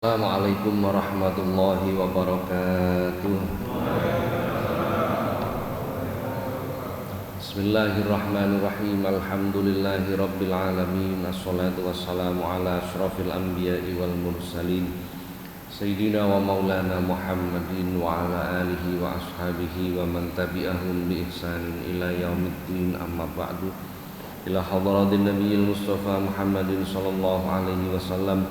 Assalamualaikum warahmatullahi wabarakatuh. Bismillahirrahmanirrahim. Alhamdulillahi rabbil alamin. Assalatu wassalamu ala asyrafil anbiya'i wal mursalin Sayyidina wa maulana Muhammadin wa ala alihi wa ashabihi wa man tabi'ahum bi ihsanin ila yaumiddin, amma ba'du. Ila hadratin nabiyil mustafa Muhammadin sallallahu alaihi wasallam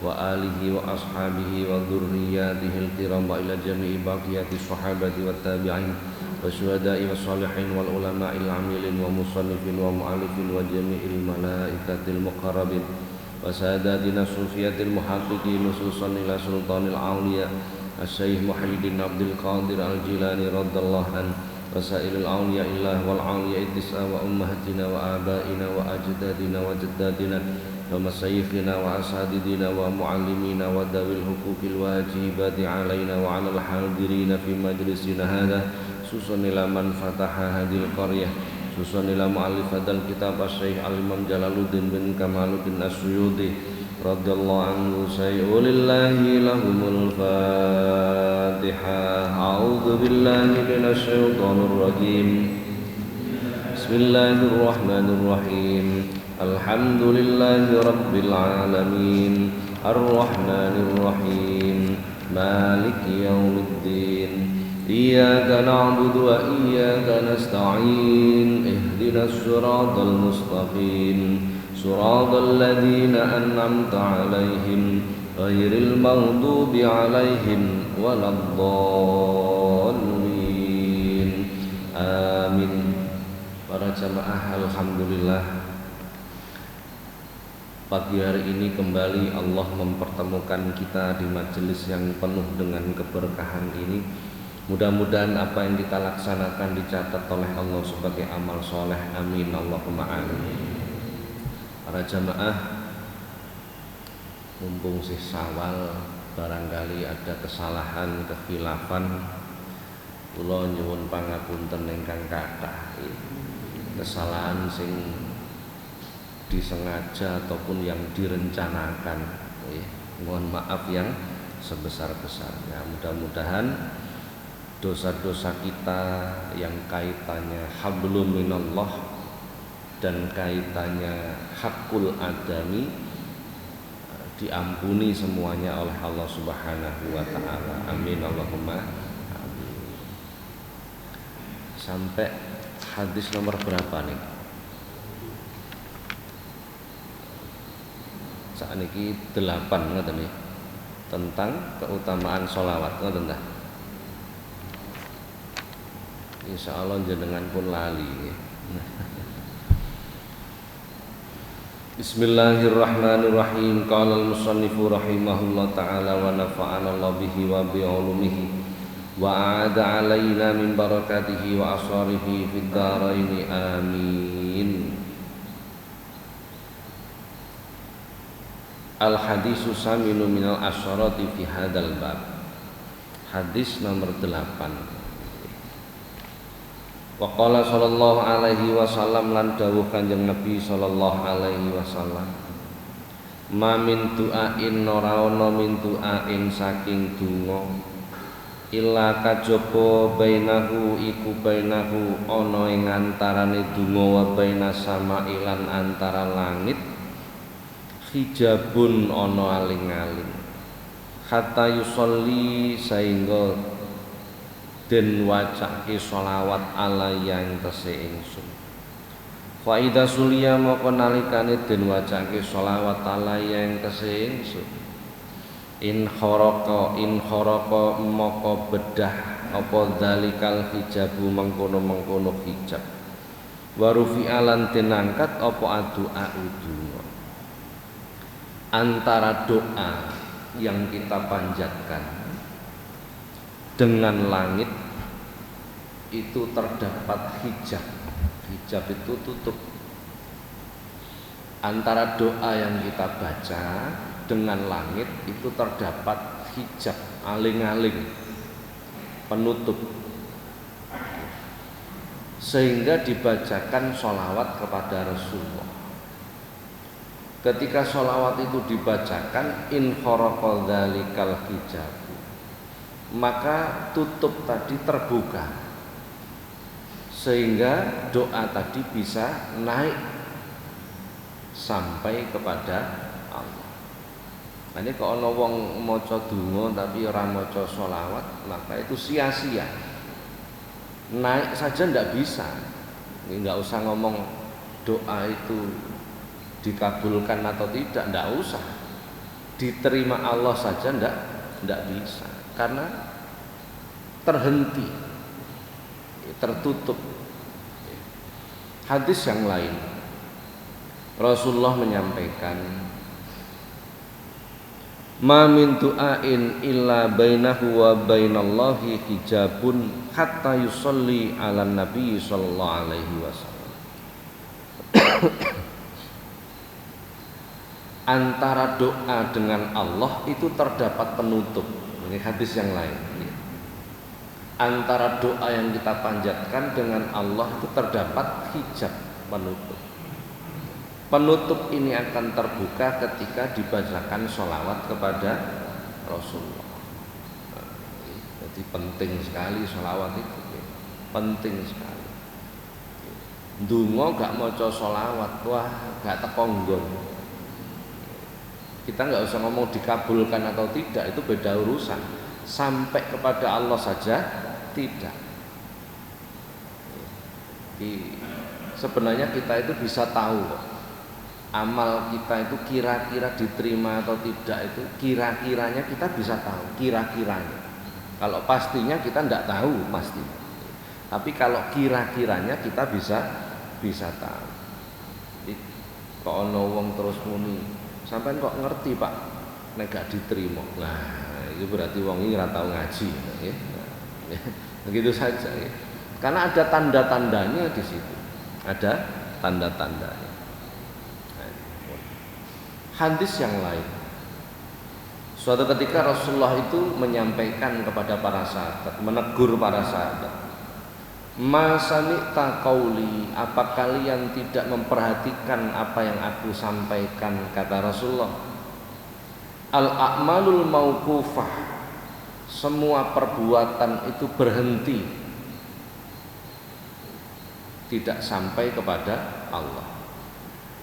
wa alihi wa ashabihi wa dhurriyyatihi al-kiram wa ila jami'i baqiyati sahabati wa tabi'in wa syuhada'i wa salihin wal ulama'il amilin wa musannifin wa mu'alifin wa jami'il malaikatil muqarrabin wa sadatina sufiyatil muhaqqiqin nususan ila sultanil awliya as-syekh Muhyiddin Abdul Qadir al-Jilani radallahu an wa sa'ilil awliya illah wal awliya ittis'a wa ummahatina wa abaina wa ajdadina wa jaddatina wa masyayikhina wa asadidina wa muallimina wa dawil hukukil wajibati alaina wa alal hadirina fi majlisina hadha susun ila man fataha hadil qaryah susun ila mu'allif hadal kitab as-syekh al-imam Jalaluddin bin Kamaluddin as-Suyuti radhiyallahu anhu sayyulillahi lahumul fatiha. A'udzu billahi minasy syaithanir rajim. Bismillahirrahmanirrahim. Alhamdulillahi rabbil alamin, arrahmanir rahim, maliki yaumiddin. Iyyaka na'budu wa iyyaka nasta'in. Ihdinas siratal mustaqim, siratal ladzina an'amta 'alaihim ghairil maghdubi 'alaihim waladdallin. Amin. Para jamaah, alhamdulillah, pagi hari ini kembali Allah mempertemukan kita di majelis yang penuh dengan keberkahan ini. Mudah-mudahan apa yang kita laksanakan dicatat oleh Allah sebagai amal soleh. Amin Allahumma amin. Para jamaah, mumpung sih Syawal, barangkali ada kesalahan, kekhilafan, kula nyuwun pangapunten ingkang kathah. Kesalahan sing disengaja ataupun yang direncanakan, mohon maaf yang sebesar-besarnya. Mudah-mudahan dosa-dosa kita yang kaitannya hablum minallah dan kaitannya hakul adami diampuni semuanya oleh Allah Subhanahu wa ta'ala. Amin Allahumma amin. Sampai hadis nomor berapa nih? Saat ini 8 ngoten nggih, tentang keutamaan sholawat ngoten ta. Insyaallah jenengan pun lali nggih. Bismillahirrahmanirrahim. Qala al-musannifu rahimahullah ta'ala wa nafa'ana Allah bihi wa bi ulumihi wa a'ada alaina min barakatihi wa asarihi fid dharain amin. Al-hadisu saminu minal asyarati fi hadal bab. Hadis nomor 8. Wa qala sallallahu alaihi wasallam, lan dawuh Kanjeng Nabi sallallahu alaihi wasallam, ma min du'ain, ora ana min du'ain saking donga, illa kajaba bainahu iku bainahu ana ing antarane donga wa bainas sama'i lan antara langit hijabun ana aling-aling, hatta yusolli sehingga den wacake sholawat ala yang tese ingsun. Fa idza suliya moko nalikane den wacake sholawat ala yang tese ingsun, in kharaqa moko bedah apa dalikal hijabu mengkono-mengkono hijab, wa rufi'alan den angkat apa addu'a udunga. Antara doa yang kita panjatkan dengan langit itu terdapat hijab. Hijab itu tutup. Antara doa yang kita baca dengan langit itu terdapat hijab, aling-aling, penutup, sehingga dibacakan sholawat kepada Rasulullah. ketika sholawat itu dibacakan in kharaqa dzalikal hijab, maka tutup tadi terbuka sehingga doa tadi bisa naik sampai kepada Allah. Nah, ini kalau ana wong maca donga tapi ora maca sholawat, maka itu sia-sia. Naik saja ndak bisa. Ini nggak usah ngomong doa itu dikabulkan atau tidak, ndak usah. Diterima Allah saja ndak bisa. Karena terhenti, tertutup. Hadis yang lain Rasulullah menyampaikan, ma min du'ain illa bainahu wa bainallahi hijabun hatta yusalli ala nabi sallallahu alaihi wasallam. Antara doa dengan Allah itu terdapat penutup. Ini hadis yang lain. Antara doa yang kita panjatkan dengan Allah itu terdapat hijab, penutup. Penutup ini akan terbuka ketika dibacakan sholawat kepada Rasulullah. Jadi penting sekali sholawat itu, penting sekali. Ndonga gak maca sholawat, wah gak tekonggon. Kita nggak usah ngomong dikabulkan atau tidak, itu beda urusan. Sampai kepada Allah saja tidak. Sebenarnya kita itu bisa tahu kok, amal kita itu kira-kira diterima atau tidak, itu kira-kiranya kita bisa tahu, kira-kiranya. Kalau pastinya kita tidak tahu pasti, tapi kalau kira-kiranya kita bisa tahu. Jadi kok ono wong terus muni, sampean kok ngerti Pak nek gak diterima. Nah, itu berarti wong iki ora tau ngaji, ya. Begitu saja, ya. Karena ada tanda-tandanya di situ. Ada tanda-tandanya. Hadis yang lain, suatu ketika Rasulullah itu menyampaikan kepada para sahabat, menegur para sahabat, ma sami'ta qauli, apa kalian tidak memperhatikan apa yang aku sampaikan, kata Rasulullah. Al a'malul mauqufah, semua perbuatan itu berhenti, tidak sampai kepada Allah.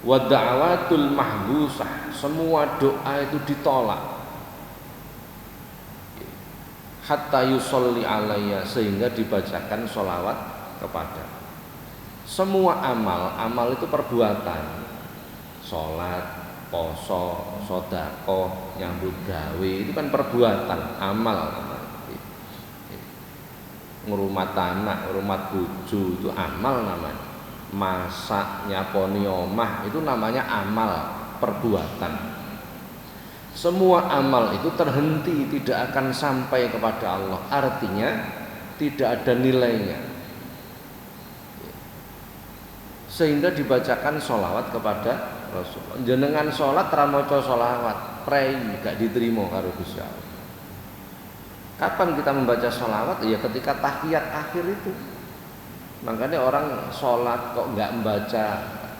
Wa da'watul mahbusah, semua doa itu ditolak. Hatta yusolli alayya, sehingga dibacakan sholawat kepada. Semua amal itu perbuatan. Sholat, poso, sodako, nyambut gawe, itu kan perbuatan, amal. Ngurumat anak, ngurumat bojo, itu amal namanya. Masak, nyaponi omah, itu namanya amal, perbuatan. Semua amal itu terhenti, tidak akan sampai kepada Allah. Artinya tidak ada nilainya. Sehingga dibacakan sholawat kepada Rasulullah. Jenengan sholat ramoco sholawat, prei gak diterima karo Gusti Allah. Kapan kita membaca sholawat? Ya ketika tahiyat akhir itu. Makanya orang sholat kok nggak membaca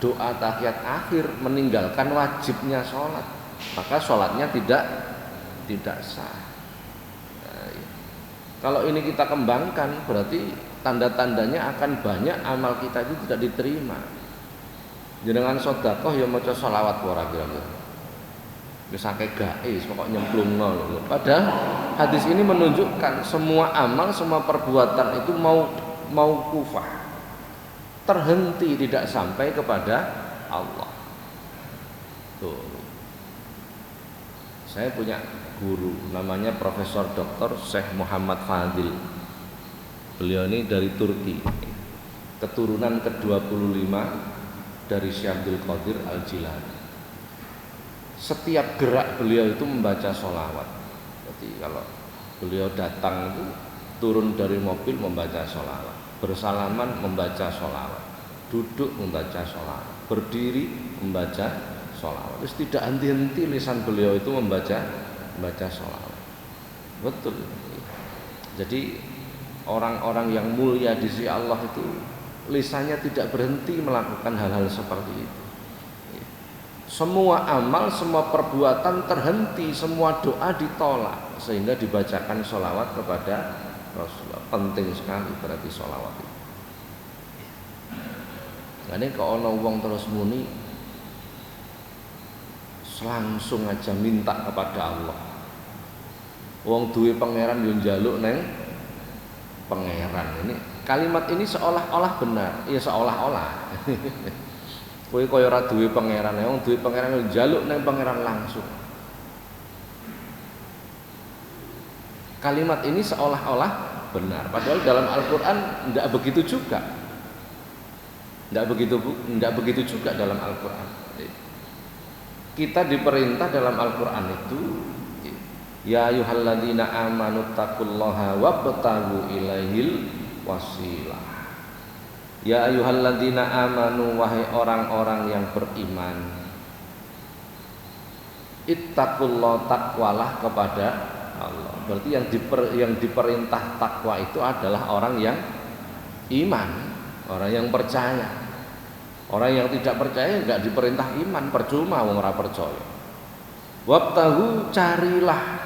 doa tahiyat akhir, meninggalkan wajibnya sholat, maka sholatnya tidak sah. Nah, ya. Kalau ini kita kembangkan, berarti tanda-tandanya akan banyak amal kita itu tidak diterima. Jenengan sedekah ya maca sholawat ora kira-kira. Wis akeh gae, pokok nyemplungno lho. Padahal hadis ini menunjukkan semua amal, semua perbuatan itu mauqufah, terhenti, tidak sampai kepada Allah. Tuh. Saya punya guru namanya Profesor Dr. Syekh Muhammad Fadil. Beliau ini dari Turki, keturunan ke-25 dari Syekh Abdul Qadir Al-Jilani. Setiap gerak beliau itu membaca sholawat. Jadi kalau beliau datang itu turun dari mobil membaca sholawat, bersalaman membaca sholawat, duduk membaca sholawat, berdiri membaca sholawat. Terus tidak henti-henti lisan beliau itu membaca sholawat. Betul. Jadi orang-orang yang mulia di sisi Allah itu lisannya tidak berhenti melakukan hal-hal seperti itu. Semua amal, semua perbuatan terhenti, semua doa ditolak, sehingga dibacakan sholawat kepada Rasulullah. Penting sekali berarti sholawat itu. Nah, ini kalau ada wong terus muni, langsung aja minta kepada Allah. Wong duwe pangeran yo njaluk neng pangeran. Ini kalimat ini seolah-olah benar, ya seolah-olah. Kowe kaya ora duwe pangeran, wong duwe pangeran njaluk nang pangeran langsung. Kalimat ini seolah-olah benar, padahal dalam Al-Qur'an tidak begitu juga. Tidak begitu juga dalam Al-Qur'an. Kita diperintah dalam Al-Qur'an itu, ya ayyuhalladzina amanu taqullaha wabtaghu ilaihil wasilah. Ya ayyuhalladzina amanu, wahai orang-orang yang beriman, ittaqullah, takwalah kepada Allah. Berarti yang diperintah takwa itu adalah orang yang iman, orang yang percaya. Orang yang tidak percaya enggak diperintah iman, percuma wong ora percaya. Wabtahu, carilah,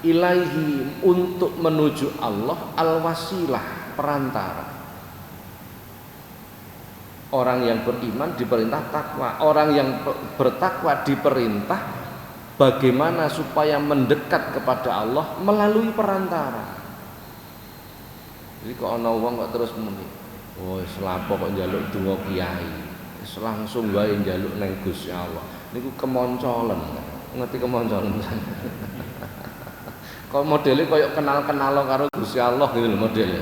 ilaihi, untuk menuju Allah, al-wasilah, perantara. Orang yang beriman diperintah takwa, orang yang bertakwa diperintah bagaimana supaya mendekat kepada Allah melalui perantara. Jadi kok ana wong kok terus muni, oh selapo kok njaluk donga kiai, langsung wae njaluk nang Gusti Allah. Niku kemoncolen. Ngerti kemoncolen. Kok modele koyo kenal-kenal karo Gusti Allah gitu lho modele.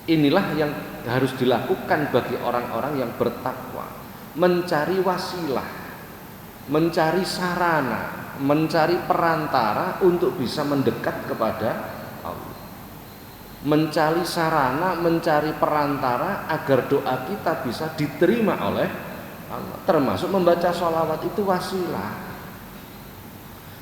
Inilah yang harus dilakukan bagi orang-orang yang bertakwa, mencari wasilah, mencari sarana, mencari perantara untuk bisa mendekat kepada Allah, mencari sarana, mencari perantara agar doa kita bisa diterima oleh Allah, termasuk membaca sholawat itu wasilah.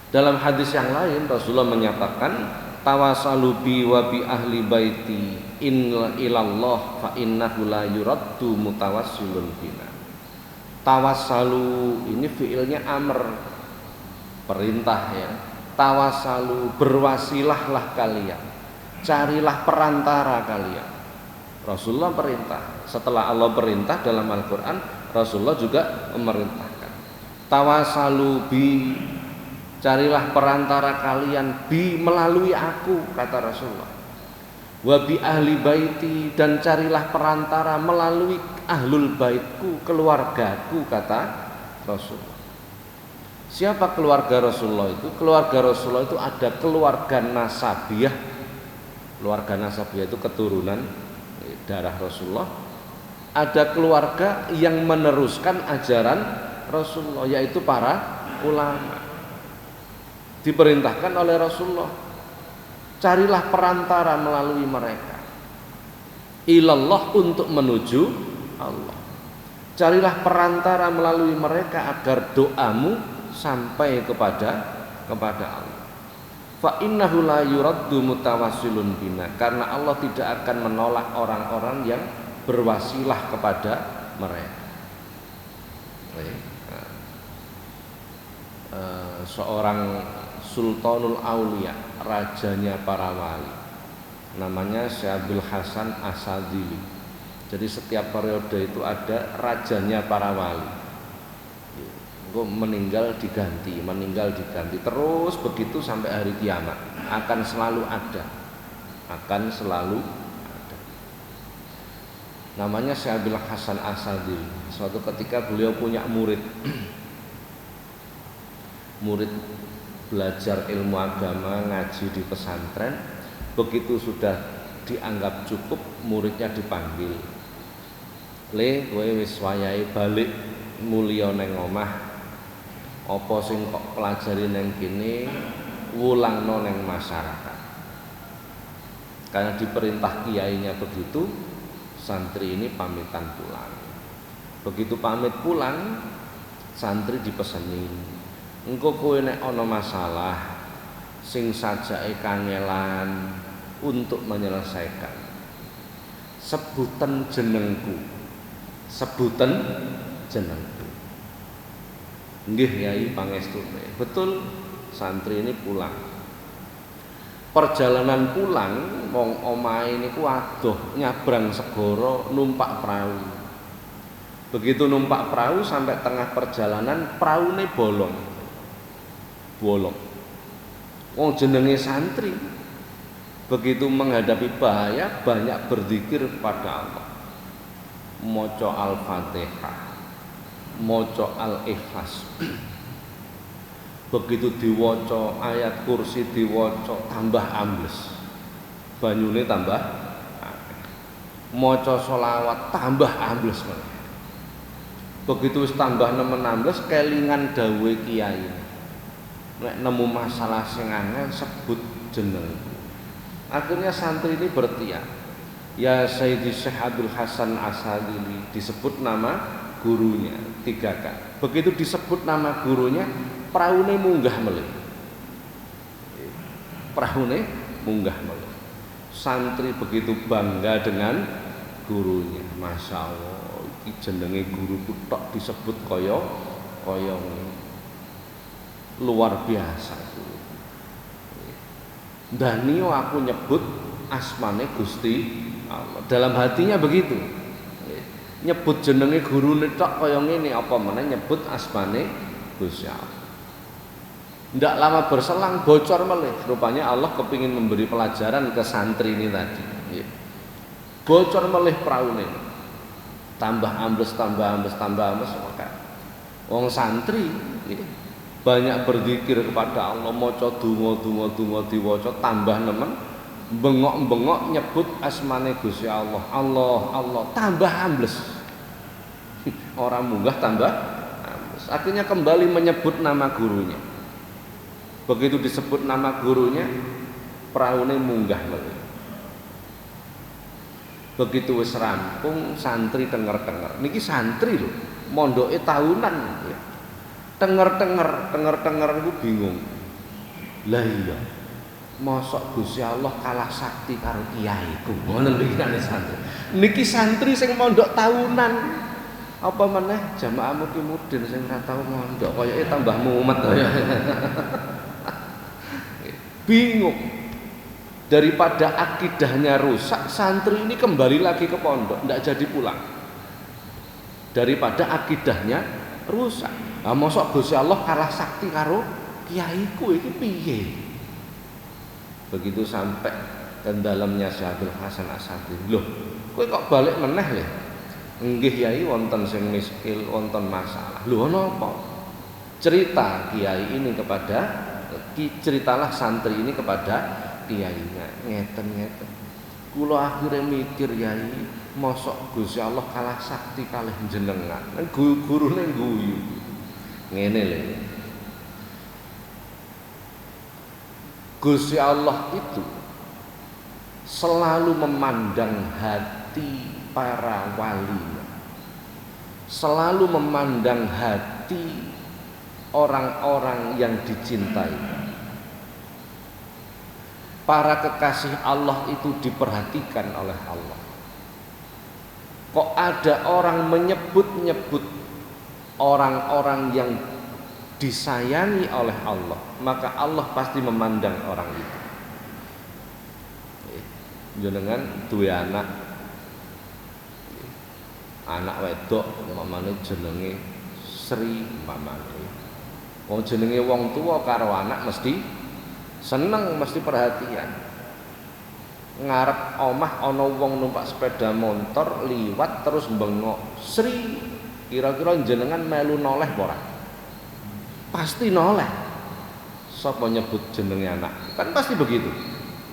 Dalam hadis yang lain Rasulullah menyatakan, tawasalu bi wa bi ahli baiti ilallah fa innahu la yuraddu mutawassilun bina. Tawasalu ini fiilnya amr, perintah ya. Tawasalu, berwasilahlah kalian, carilah perantara kalian. Rasulullah perintah. Setelah Allah perintah dalam Al-Quran, Rasulullah juga memerintahkan. Tawasalu bi, carilah perantara kalian, bi, melalui aku, kata Rasulullah. Wa bi ahli baiti, dan carilah perantara melalui ahlul baitku, keluargaku, kata Rasulullah. Siapa keluarga Rasulullah itu? Keluarga Rasulullah itu ada keluarga nasabiyah. Keluarga nasabiyah itu keturunan darah Rasulullah. Ada keluarga yang meneruskan ajaran Rasulullah, yaitu para ulama. Diperintahkan oleh Rasulullah, carilah perantara melalui mereka, ilallah, untuk menuju Allah. Carilah perantara melalui mereka agar doamu sampai kepada Allah. Fa innahu la yuraddu mutawassilun bina, karena Allah tidak akan menolak orang-orang yang berwasilah kepada mereka. Seorang Sultanul Aulia, rajanya para wali, namanya Syekh Abdul Hasan Asadili. Jadi setiap periode itu ada rajanya para wali. Meninggal diganti, terus begitu sampai hari kiamat, akan selalu ada. Namanya Syekh Abdul Hasan Asadili. Suatu ketika beliau punya murid belajar ilmu agama, ngaji di pesantren. Begitu sudah dianggap cukup, muridnya dipanggil, le kowe wis wayahe balik mulya nang omah, apa sing kok pelajari nang kene wulangno nang masyarakat. Karena diperintah kiainya begitu, santri ini pamitan pulang. Begitu pamit pulang, santri dipesenin, engko kowe nek ana masalah sing sajake kangelan untuk menyelesaikan, sebutan jenengku. Nggih Yai pangestune. Betul, santri ini pulang. Perjalanan pulang wong omahe niku adoh nyabrang segara numpak perahu. Begitu numpak perahu sampai tengah perjalanan praune bolong. Bolong. Wong jenenge santri begitu menghadapi bahaya banyak berzikir kepada Allah. Maca Al-Fatihah, maca Al-Ikhlas. Begitu diwaca ayat kursi diwaca tambah ambles. Banyune tambah akeh. Maca selawat tambah ambles meneh. Begitu wis tambah nemen ambles kelingan dawuhe kiai. Nek nemu masalah sing angel sebut jeneng. Akhirnya santri ini bertiak, ya Sayyidi Syekh Abdul Hasan Asadili, disebut nama gurunya 3 kali. Begitu disebut nama gurunya, praune munggah melih. Praune munggah melih. Santri begitu bangga dengan gurunya. Masya Allah, iki jenenge guru tok disebut kaya luar biasa. Danio aku nyebut asmane Gusti Allah. Dalam hatinya begitu. Nyebut jenenge gurune tok kaya ngene apa meneh nyebut asmane Gusti Allah. Ndak lama berselang bocor melih. Rupanya Allah kepingin memberi pelajaran ke santri ini tadi. Bocor melih praune. Tambah ambles maka wong santri banyak berzikir kepada Allah, maca donga diwaca tambah nemen, bengok-bengok nyebut asmane Gusti Allah. Allah tambah ambles. Orang munggah tambah ambles. Akhirnya kembali menyebut nama gurunya. Begitu disebut nama gurunya, praune munggah melih. Begitu wis rampung santri denger-denger. Niki santri lho, mondoke tahunan ya. Denger niku bingung. Lah iya. Mosok Gusti Allah kalah sakti karo kiaiku. Ngono lho iki santri. Niki santri sing mondok tahunan. Apa meneh jamaah mudin sing ora tau mondok koyoke tambah mumet. Bingung. Daripada akidahnya rusak, santri ini kembali lagi ke pondok, ndak jadi pulang. Daripada akidahnya rusak. Lah mosok Gusti Allah kalah sakti karo kiaiku iki piye? Begitu sampai ke dalamnya Syekh Abdul Hasan Asadili. Loh, kowe kok balik meneh ya? Nggih Yai wonten sing miskil, wonten masalah. Lho napa? Cerita kiai ini ceritalah santri ini kepada kiainya. Ngeten. Kula akhire mikir Yai, mosok Gusti Allah kalah sakti kalih jenengan. Gurune guyu. Ngene lho. Gusti Allah itu selalu memandang hati para wali. Selalu memandang hati orang-orang yang dicintai. Para kekasih Allah itu diperhatikan oleh Allah. Kok ada orang menyebut-nyebut orang-orang yang disayangi oleh Allah, maka Allah pasti memandang orang itu. Jenengan duwe anak wedok umpamane jenenge Sri umpamane. Wong jenenge wong tua karo anak mesti seneng, mesti perhatian. Ngarep omah ana wong numpak sepeda motor liwat terus bengok, "Sri, kira-kira jenengan melu noleh apa ora?" Pasti noleh. Sapa nyebut jenenge anak? Kan pasti begitu.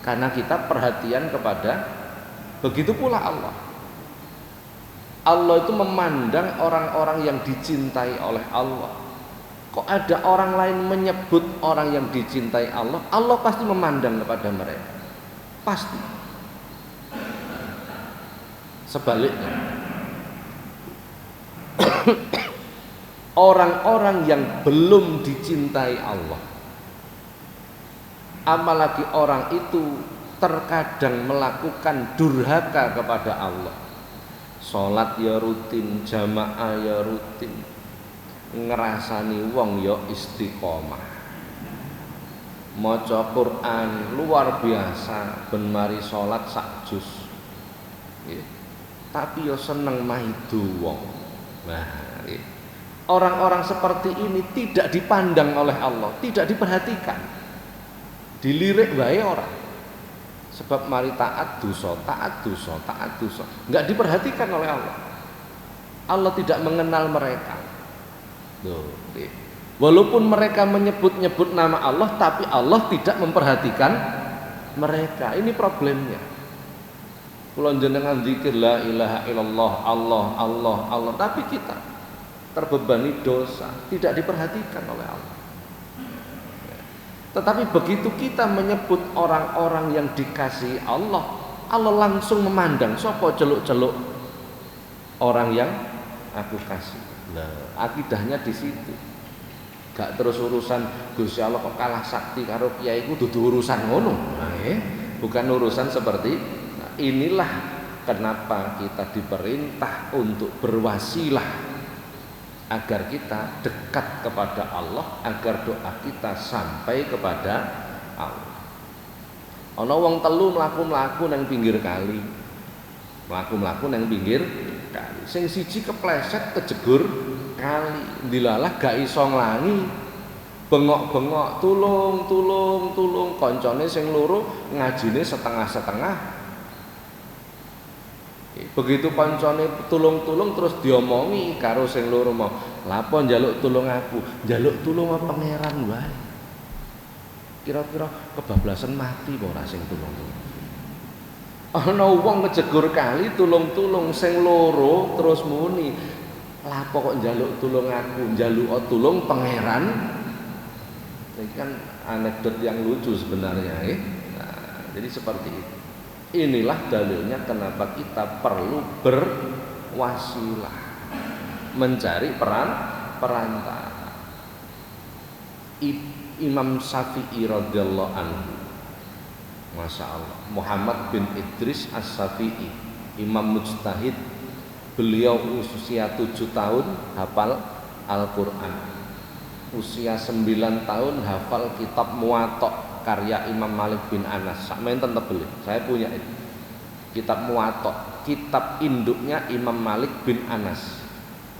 Karena kita perhatian kepada, begitu pula Allah. Allah itu memandang orang-orang yang dicintai oleh Allah. Kok ada orang lain menyebut orang yang dicintai Allah, Allah pasti memandang kepada mereka. Pasti. Sebaliknya, orang-orang yang belum dicintai Allah, apalagi orang itu terkadang melakukan durhaka kepada Allah. Sholat ya rutin, jamaah ya rutin, ngrasani wong ya istiqomah. Maca Quran luar biasa, ben mari salat sak juz. Nggih. Tapi ya seneng maidu wong. Nah, nggih. Orang-orang seperti ini tidak dipandang oleh Allah, tidak diperhatikan. Dilirik wae ora. Sebab mari taat dosa, enggak diperhatikan oleh Allah. Allah tidak mengenal mereka. Loh, walaupun mereka menyebut-nyebut nama Allah, tapi Allah tidak memperhatikan mereka. Ini problemnya. Kula jenengan zikir la ilaha illallah, Allah, tapi kita terbebani dosa, tidak diperhatikan oleh Allah. Tetapi begitu kita menyebut orang-orang yang dikasihi Allah, Allah langsung memandang sapa celuk-celuk orang yang aku kasih. Nah, akidahnya di situ. Gak terus urusan Gusti Allah kok kalah sakti karo kiai ku dudu urusan ngono. Nah, bukan urusan seperti inilah kenapa kita diperintah untuk berwasilah agar kita dekat kepada Allah, agar doa kita sampai kepada Allah. Ana wong telu mlaku-mlaku nang pinggir kali. Mlaku-mlaku nang pinggir kali. Sing siji kepleset kejegur kali. Dilalah gak iso nglangi. Bengok-bengok, tulung, koncone sing loro ngajine setengah-setengah. Begitu koncone tulung-tulung terus diomongi karo sing loro mau, "Lapo njaluk tulung aku? Njaluk tulung pangeran wae." Kira-kira kebablasan mati apa ora sing tulung-tulung. Ana wong kejegur kali tulung-tulung sing loro terus muni, "Lapo kok njaluk tulung aku? Njaluk tulung pangeran." Ini kan anekdot yang lucu sebenarnya, Nah, jadi seperti itu. Inilah dalilnya kenapa kita perlu berwasilah, mencari perantara. Imam Syafi'i radhiyallahu anhu, Masya Allah, Muhammad bin Idris As-Syafi'i, Imam Mujtahid. Beliau usia 7 tahun hafal Al-Quran, usia 9 tahun hafal kitab Muwatta karya Imam Malik bin Anas. Sakmenten tebel. Saya punya itu. Kitab Muwatta, kitab induknya Imam Malik bin Anas.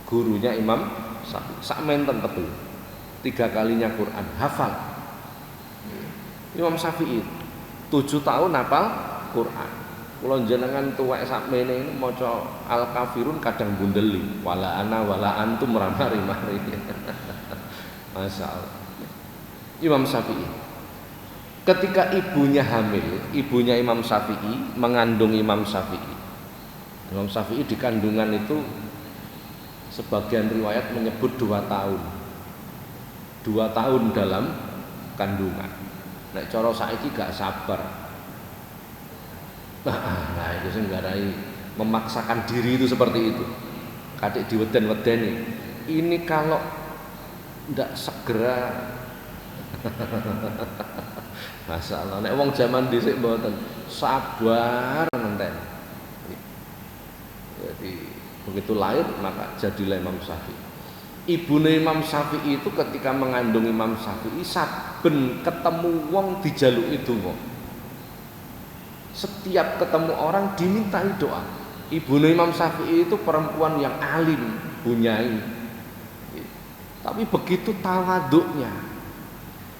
Gurunya Imam Syafi'i. Sakmenten tebel. 3 kalinya Quran hafal. Imam Syafi'i 7 tahun hafal Quran. Kula jenengan tuwek sakmene ini maca Al-Kafirun kadang bundeli. Wala ana wala antum ramari-mari. Masya Allah. Imam Syafi'i ketika ibunya hamil, ibunya Imam Syafi'i mengandung Imam Syafi'i. Imam Syafi'i di kandungan itu sebagian riwayat menyebut 2 tahun. 2 tahun dalam kandungan. Nek cara saiki gak sabar. Nah, itu sing garai memaksakan diri itu seperti itu. Kadek diweden-wedeni. Ini kalau ndak segera Masya Allah, nek wong zaman dhisik mboten sabar ngenten. Jadi begitu lahir maka jadilah Imam Syafi'i. Ibune Imam Syafi'i itu ketika mengandung Imam Syafi'i saben ketemu wong dijaluki donga. Setiap ketemu orang dimintai doa. Ibune Imam Syafi'i itu perempuan yang alim, bunyai. Tapi begitu tawaduknya.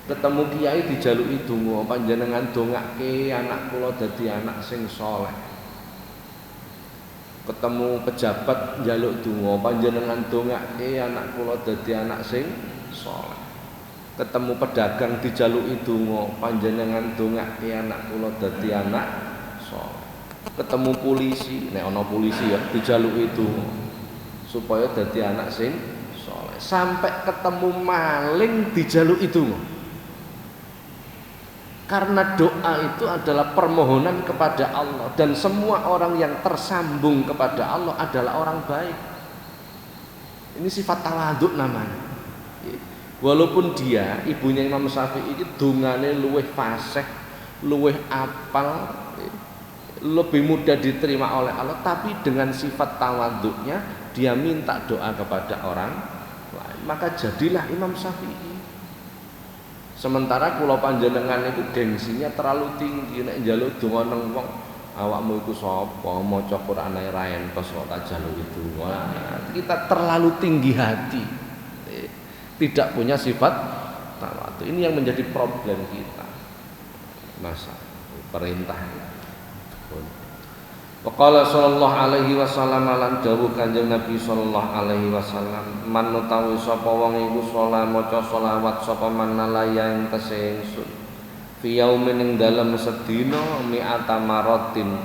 Ketemu kiai dijaluki donga, panjenengan dongake anak kula dadi anak sing saleh. Ketemu pejabat njaluk donga, panjenengan dongake anak kula dadi anak sing saleh. Ketemu pedagang dijaluki donga, panjenengan dongake anak kula dadi anak saleh. Ketemu polisi, nek ana polisi ya dijaluki donga supaya dadi anak sing saleh. Sampai ketemu maling dijaluki donga. Karena doa itu adalah permohonan kepada Allah, dan semua orang yang tersambung kepada Allah adalah orang baik. Ini sifat tawaduk namanya. Walaupun dia ibunya Imam Syafi'i itu dungane luweh fasih, luweh apal, lebih mudah diterima oleh Allah, tapi dengan sifat tawaduknya dia minta doa kepada orang lain. maka jadilah Imam Syafi'i. Sementara kula panjenengan itu gengsinya terlalu tinggi, nek njaluk donga nang wong, awakmu iku sapa, maca Quran ae ra entos kok tak jaluk itu. Wah, kita terlalu tinggi hati. Tidak punya sifat tawadhu. Ini yang menjadi problem kita. Masa perintah. Waqala sallallahu alaihi wasallam lan dawuh Kanjeng Nabi sallallahu alaihi wasallam, man utawi sapa wong iku salat maca selawat sapa manalaya ing tese ingsun fi yaumin ing dalem sedina mi'ata maratin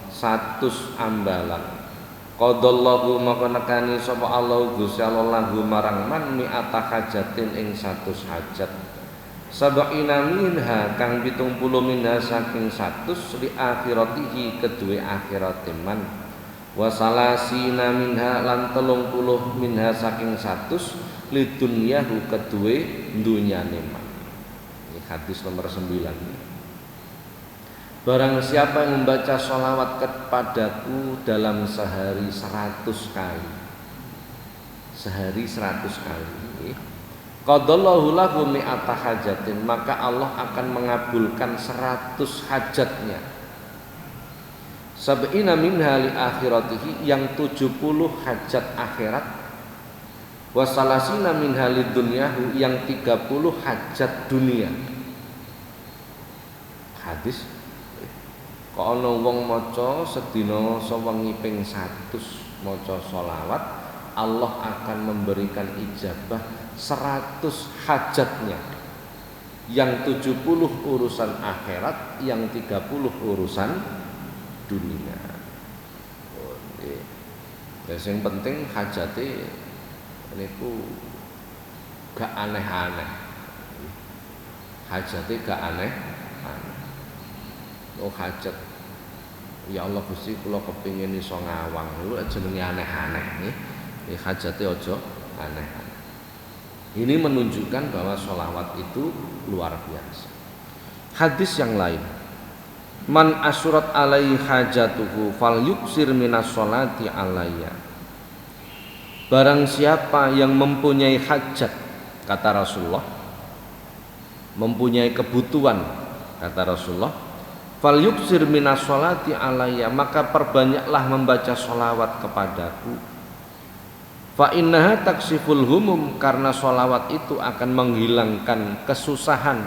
100 ambalan qadallahu maka nekani sapa Allah Gusti Allah lahu marang man mi'ata hajatin ing 100 hajat sab'ina minha kang 70 minha saking 100 li akhiratihi kedue akhirate man wa salasina minha lan 30 minha saking 100 li dunyahu kedue dunyane man. Ini hadis nomor 9. Barang siapa yang membaca sholawat kepadaku dalam sehari 100 kali, sehari 100 kali, qadallahu lahu mi'ata hajatin, maka Allah akan mengabulkan 100 hajatnya. Sab'ina minha li akhiratihi, yang 70 hajat akhirat. Wa salasina minha li dunyahu, yang 30 hajat dunia. Hadis kok ana wong maca sedina sewengi ping 100 maca sholawat, Allah akan memberikan ijabah 100 hajatnya, yang 70 urusan akhirat, yang 30 urusan dunia. Yang penting hajate niku gak aneh-aneh. Hajate gak aneh-aneh. Oh hajat, ya Allah Gusti kula kepingin iso ngawang, lho jenenge aneh-aneh nggih. Hajate aja aneh-aneh. Ini menunjukkan bahwa sholawat itu luar biasa. Hadis yang lain, man asyurat alaihi hajatuhu fal yuksir minas sholati alayya. Barang siapa yang mempunyai hajat, kata Rasulullah, mempunyai kebutuhan, kata Rasulullah, fal yuksir minas sholati alayya, maka perbanyaklah membaca sholawat kepadaku. Fa innaha taksiful humum, karena sholawat itu akan menghilangkan kesusahan,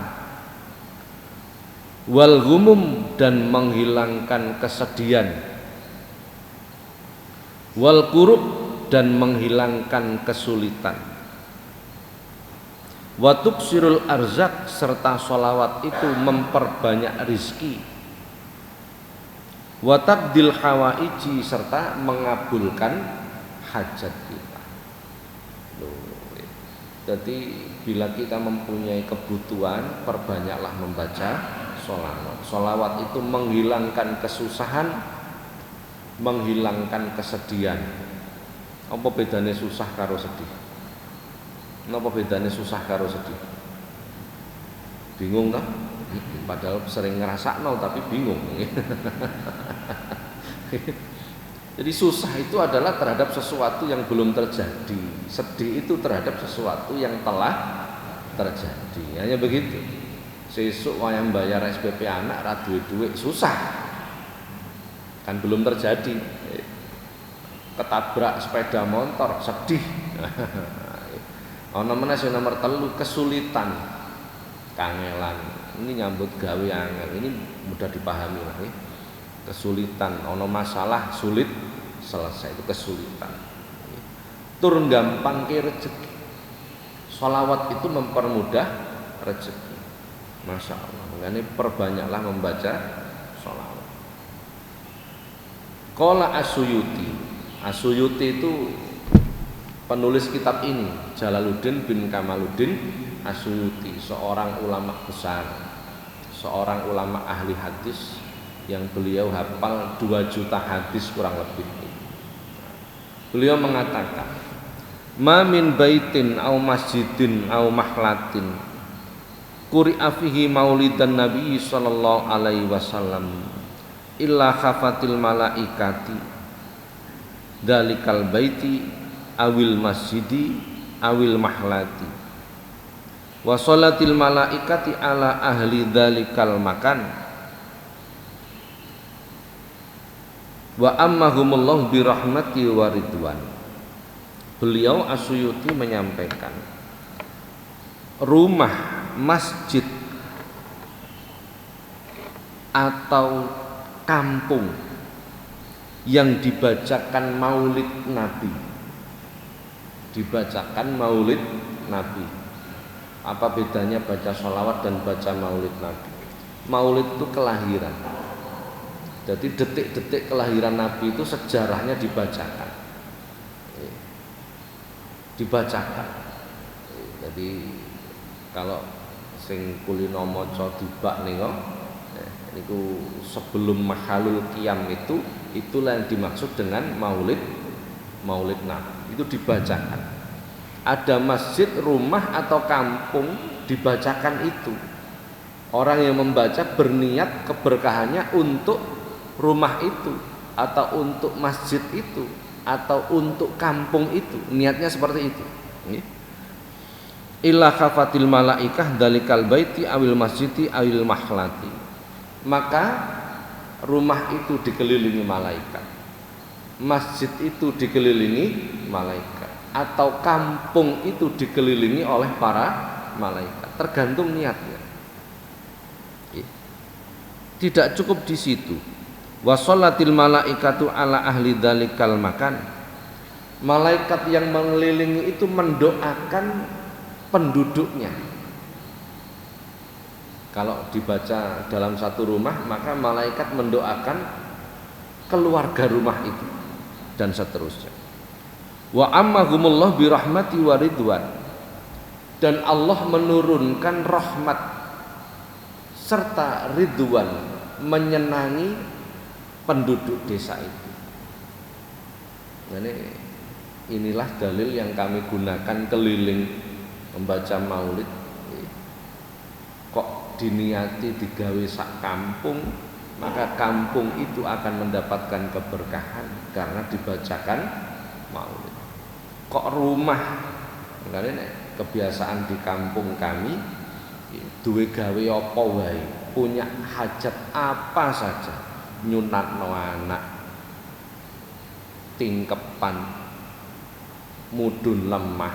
wal humum, dan menghilangkan kesedihan, wal kurub, dan menghilangkan kesulitan, wa tuksirul arzak, serta sholawat itu memperbanyak rizki, wa tabdil hawaiji, serta mengabulkan hajat kita. Jadi bila kita mempunyai kebutuhan, perbanyaklah membaca sholawat. Sholawat itu menghilangkan kesusahan, menghilangkan kesedihan. Apa bedanya susah karo sedih? Apa bedanya susah karo sedih? Bingung kan? Padahal sering ngerasakno tapi bingung. Jadi susah itu adalah terhadap sesuatu yang belum terjadi. Sedih itu terhadap sesuatu yang telah terjadi. Hanya begitu. Sesuk wayang bayar SPP anak ra duwe-duwe susah. Kan belum terjadi. Ketabrak sepeda motor sedih. Ana meneh sing nomor 3 kesulitan. Kangelan. Ini nyambut gawe angel. Ini mudah dipahami lah ya. Kesulitan, ono masalah sulit selesai, itu kesulitan. Turun gampang ke rezeki. Sholawat itu mempermudah rezeki. Masya Allah. Makanya perbanyaklah membaca sholawat. Qala As-Suyuti. As-Suyuti itu penulis kitab ini, Jalaluddin bin Kamaluddin As-Suyuti, seorang ulama besar, seorang ulama ahli hadis yang beliau hafal 2 juta hadis kurang lebih. Beliau mengatakan, ma min baitin au masjidin au mahlatin quri'a fihi maulidan nabi sallallahu alaihi wasallam illa khafatil malaikati dalikal baiti awil masjidi awil mahlati wa sholatil malaikati ala ahli dzalikal makan wa ammahumullah birahmati wa ridwan. Beliau As-Suyuti menyampaikan, rumah, masjid atau kampung yang dibacakan maulid Nabi, apa bedanya baca sholawat dan baca maulid Nabi? Maulid itu kelahiran, jadi detik-detik kelahiran Nabi itu sejarahnya dibacakan. Jadi kalau sing kulino maca dibak niku niku sebelum mahalul qiyam itulah yang dimaksud dengan maulid Nabi, itu dibacakan. Ada masjid, rumah atau kampung dibacakan itu. Orang yang membaca berniat keberkahannya untuk rumah itu atau untuk masjid itu atau untuk kampung itu, niatnya seperti itu. Illa khafatil malaikah dalikal baiti awil masjidi awil mahlati. Maka rumah itu dikelilingi malaikat, masjid itu dikelilingi malaikat, atau kampung itu dikelilingi oleh para malaikat, tergantung niatnya. Tidak cukup di situ. Wa sholatil malaikatu ala ahli dzalikal makan. Malaikat yang mengelilingi itu mendoakan penduduknya. Kalau dibaca dalam satu rumah, maka malaikat mendoakan keluarga rumah itu dan seterusnya. Wa ammahumullah birahmati wa ridwan. Dan Allah menurunkan rahmat serta ridwan, menyenangi penduduk desa itu. Inilah dalil yang kami gunakan keliling membaca maulid. Kok diniati digawe sak kampung, maka kampung itu akan mendapatkan keberkahan karena dibacakan maulid. Kok rumah, kebiasaan di kampung kami duwe gawe apa wae, punya hajat apa saja, nyunatno anak, tingkepan, mudun lemah,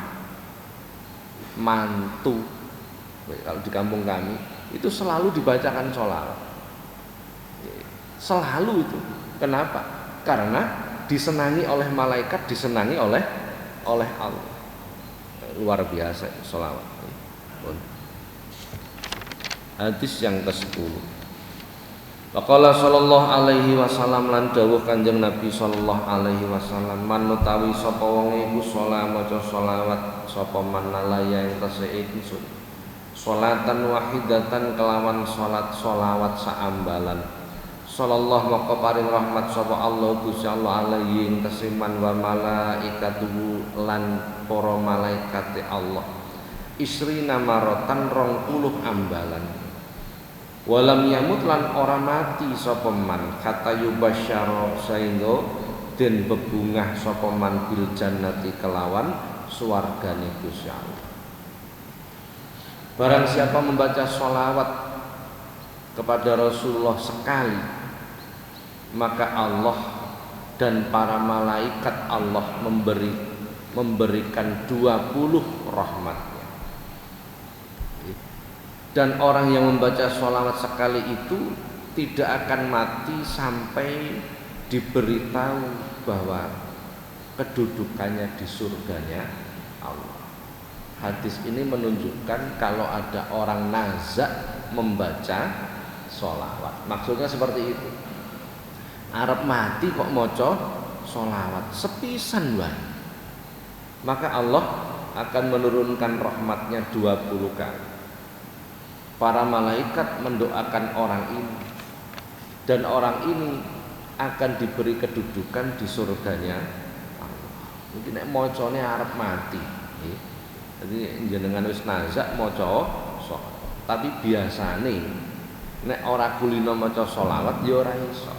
mantu. Kalau di kampung kami itu selalu dibacakan sholawat, selalu itu. Kenapa? Karena disenangi oleh malaikat, disenangi oleh Allah. Luar biasa sholawat. Hadis yang ke-10. Faqala sallallahu alaihi wasallam, lan dawuh Kanjeng Nabi sallallahu alaihi wasallam, man utawi sapa wong iku salat maca sholawat sapa man nalaya ing tesih ingsun sholatan wahidatan kelawan salat sholawat saambalan sallallahu maka paring rahmat sapa Allah Gusti Allah alaihi ing tesih man wa malaikatuhu lan para malaikate Allah isrina marotan 20 ambalan. Walam yamut lan ora mati sapa man kata yubasyara saengga den bebungah sapa man bil jannati kelawan swargane Gusti Allah. Barang siapa membaca sholawat kepada Rasulullah sekali, maka Allah dan para malaikat Allah memberikan 20 rahmat. Dan orang yang membaca sholawat sekali itu tidak akan mati sampai diberitahu bahwa kedudukannya di surganya Allah. Hadis ini menunjukkan kalau ada orang nazak membaca sholawat, maksudnya seperti itu. Arep mati kok maca sholawat sepisan wae, maka Allah akan menurunkan rahmatnya 20 kali. Para malaikat mendoakan orang ini, dan orang ini akan diberi kedudukan di surganya Allah. Mungkin nek macane arep mati, jadi jenengan wis nazak maca sholawat. Tapi biasane nek ora kulino maca sholawat ya ora iso.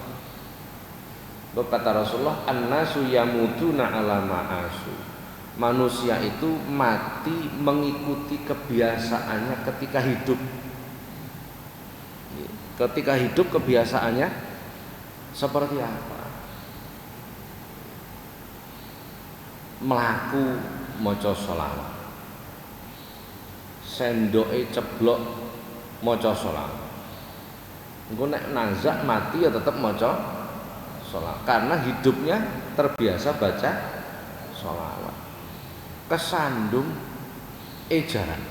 Kata Rasulullah, an-nasu yamutuna ala ma'asu. manusia itu mati mengikuti kebiasaannya ketika hidup. Ketika hidup kebiasaannya seperti apa? Melaku maca sholawat, sendoke ceblok maca sholawat. Engko nek nazak mati ya tetap maca sholawat karena hidupnya terbiasa baca sholawat. Kesandung ejaran,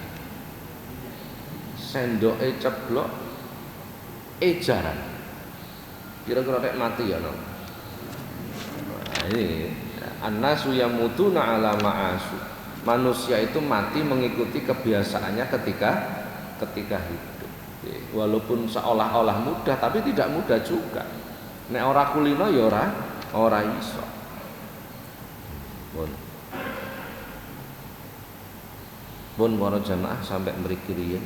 sendoke ceblok ejaran, kira-kira nek mati ya no. Nah, ini annasu yamutuna ala ma'asu. Manusia itu mati mengikuti kebiasaannya ketika hidup. Walaupun seolah-olah mudah tapi tidak mudah juga. Nek ora kulino ya ora iso. Pun para jamaah sampai mriki riyen.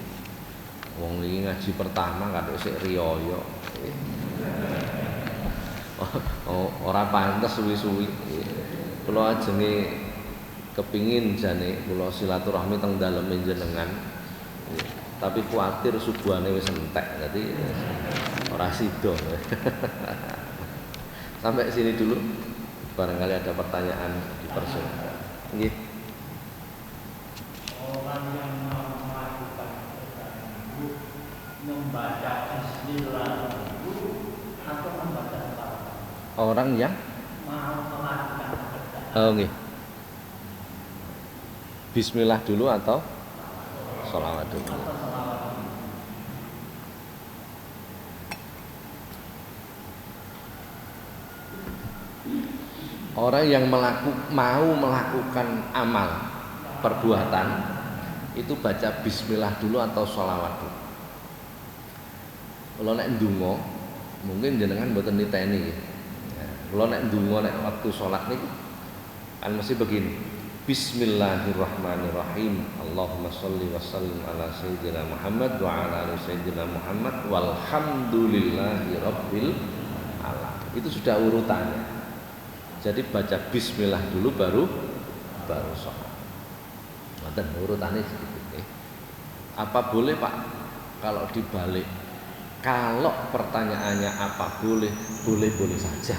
Wong iki ngaji pertama kadek sik riyaya. Ora pantes suwi-suwi. Kula ajenge kepingin jane kula silaturahmi teng daleme jenengan. Tapi kuatir subuhane wis entek. Dadi ora sida. Sampai sini dulu. Barangkali ada pertanyaan dipersilakan. Nggih. Orang yang mau melakukan itu membaca bismillah dulu atau membaca salawat? Orang yang Mau melakukan nggih. Bismillah dulu atau sholawat dulu? Orang yang mau melakukan amal perbuatan itu baca bismillah dulu atau sholawat dulu. Kalau nek ndonga mungkin jenengan mboten niteni. Kalau nek ndonga nek waktu sholat niku kan mesti begini. Bismillahirrahmanirrahim. Allahumma sholli wa sallim ala sayyidina Muhammad wa ala ali sayyidina Muhammad walhamdulillahi rabbil alamin. Itu sudah urutannya. Jadi baca bismillah dulu baru sholat. Dan urutannya sedikit. Apa boleh Pak kalau dibalik? Kalau pertanyaannya apa boleh saja.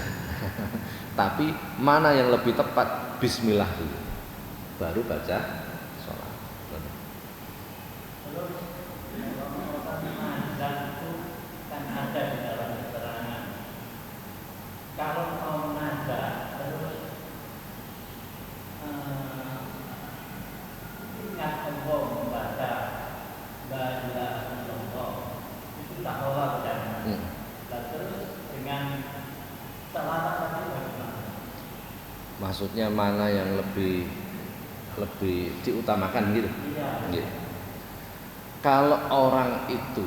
Tapi mana yang lebih tepat? Bismillah dulu baru baca sholat. Kalau mau nazar terus ingat Allah membaca la ilaha illallah itu tak Allah dan terus dengan salawat tadi bagaimana? Maksudnya mana yang lebih diutamakan gitu? Iya. Kalau orang itu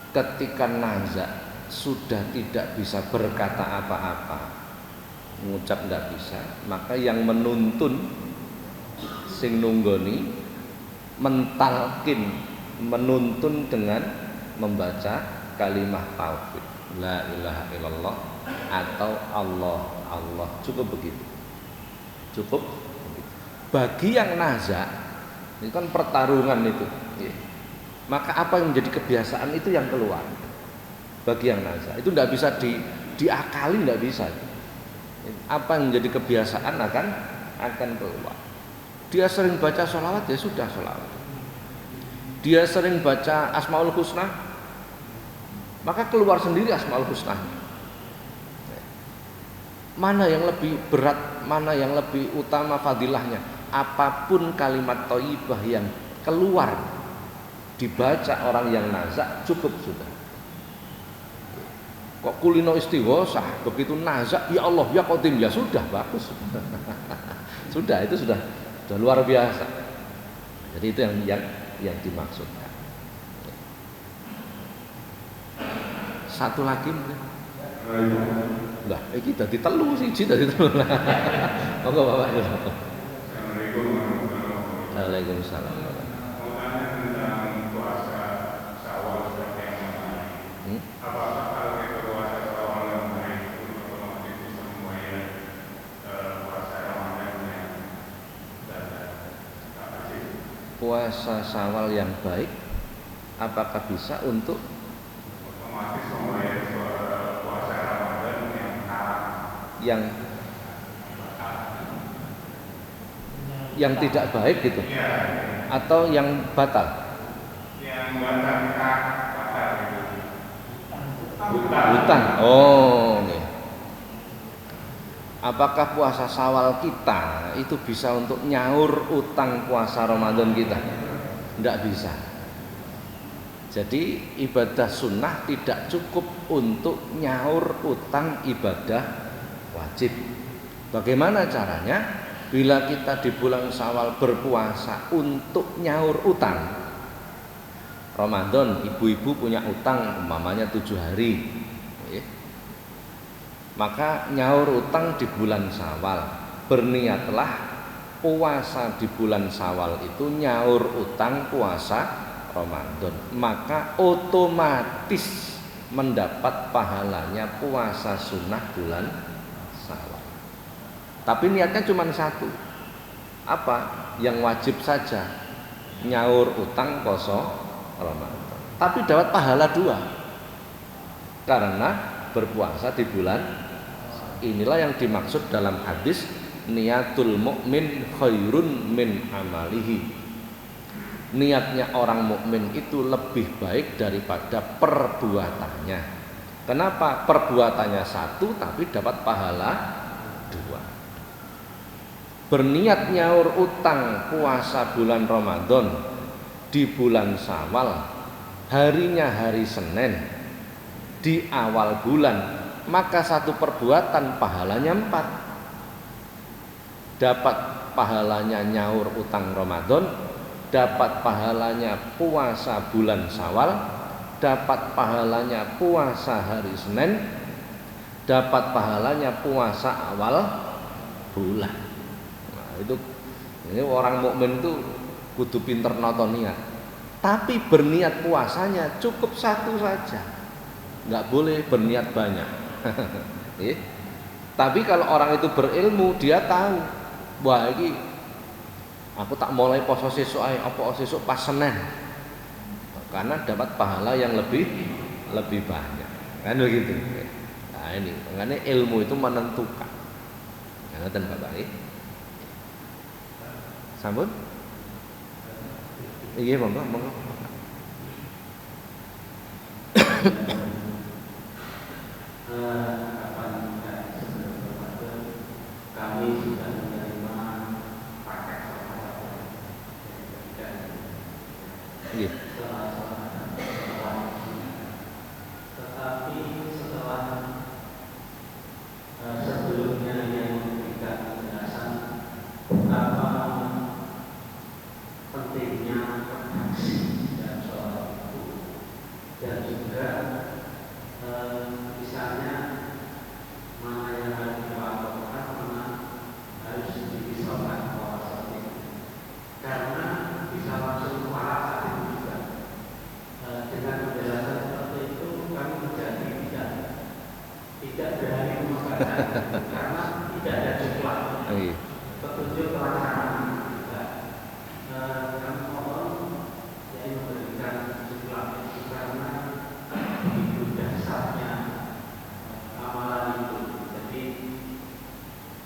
ketika nazar sudah tidak bisa berkata apa-apa, ngucap nggak bisa, maka yang menuntun sing nunggoni mentalkin, menuntun dengan membaca kalimat tauhid la ilaha illallah atau Allah. Cukup begitu. Bagi yang nazar itu kan pertarungan itu, maka apa yang menjadi kebiasaan itu yang keluar. Bagi yang nazar itu tidak bisa diakali, tidak bisa. Apa yang menjadi kebiasaan akan keluar. Dia sering baca sholawat ya sudah sholawat. Dia sering baca Asmaul Husna, maka keluar sendiri Asmaul Husna. Mana yang lebih berat, mana yang lebih utama fadilahnya? Apapun kalimat thayyibah yang keluar dibaca orang yang nazak cukup sudah. Kok kulino istighosah begitu nazak ya Allah ya Qadim ya sudah bagus. Sudah itu sudah luar biasa. Jadi itu yang dimaksudkan. Satu lagi mungkin. Lah, kita ditelu siji dadi telu. Monggo Bapak. Assalamualaikum warahmatullahi wabarakatuh. Waalaikumsalam. Mau tanya tentang puasa Syawal seperti yang kemarin. Apakah kalau kita puasa Syawal yang baik itu otomatis bisa membayar puasa Ramadan yang puasa Syawal yang baik apakah bisa untuk otomatis membayar puasa Ramadan yang haram, yang tidak baik gitu ya, atau yang batal? yang batal gitu. Hutang. Oh, nih. Apakah puasa Syawal kita itu bisa untuk nyaur utang puasa Ramadan kita? Tidak bisa. Jadi ibadah sunnah tidak cukup untuk nyaur utang ibadah wajib. Bagaimana caranya? Bila kita di bulan Syawal berpuasa untuk nyaur utang, Ramadan ibu-ibu punya utang umpamanya 7 hari, maka nyaur utang di bulan Syawal, berniatlah puasa di bulan Syawal itu nyaur utang puasa Ramadan, maka otomatis mendapat pahalanya puasa sunnah bulan Syawal. Tapi niatnya cuma satu, apa? Yang wajib saja, nyaur utang poso Ramadan. Tapi dapat pahala 2 karena berpuasa di bulan. Inilah yang dimaksud dalam hadis niatul mukmin khairun min amalihi. Niatnya orang mukmin itu lebih baik daripada perbuatannya. Kenapa? Perbuatannya 1 tapi dapat pahala 2. Berniat nyaur utang puasa bulan Ramadan di bulan Syawal, harinya hari Senin di awal bulan, maka satu perbuatan pahalanya 4. Dapat pahalanya nyaur utang Ramadan, dapat pahalanya puasa bulan Syawal, dapat pahalanya puasa hari Senin, dapat pahalanya puasa awal bulan. Nah, ini orang mukmin itu kudu pinter noto niat. Tapi berniat puasanya cukup 1 saja, nggak boleh berniat banyak. Tapi kalau orang itu berilmu, dia tahu, wah ini aku tak mulai poso sesuk ae, apa sesuk pas Senin, karena dapat pahala yang lebih banyak, kan begitu. Nah ini, makanya ilmu itu menentukan. Ngeten Bapak iki. Sampun? Iya monggo. Kami sudah menerima paket Iya. tetapi setelah sebelumnya yang memberikan penjelasan apa pentingnya redaksi dan sholat itu, dan juga misalnya mana yang harus dilakukan, mana harus dipisahkan seperti itu, karena bisa langsung marah saat itu juga. Dengan penjelasan seperti itu kami menjadi tidak berani membaca karena tidak ada jumlah petunjuk pelaksanaan juga. Kami mohon yang memberikan jumlah itu karena itu dasarnya amalan itu. Jadi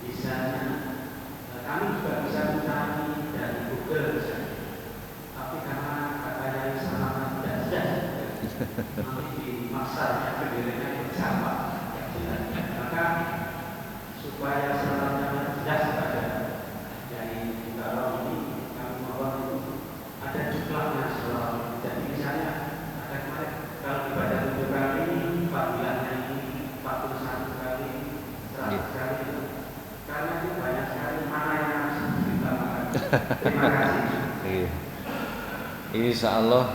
misalnya kami juga bisa mencari dari Google misalnya, tapi karena katanya sangat tidak jelas, nanti di masanya berdirinya bersama, maka supaya selamanya jelas pada dari kalau ini kami mohon ada jumlahnya selalu. Jadi misalnya ada kemarin kalau dibaca 7 kali, 4 bulannya ini 41 kali, 100 kali itu. Karena itu banyak sekali mana yang harus ditambahkan. Terima kasih. Insya Allah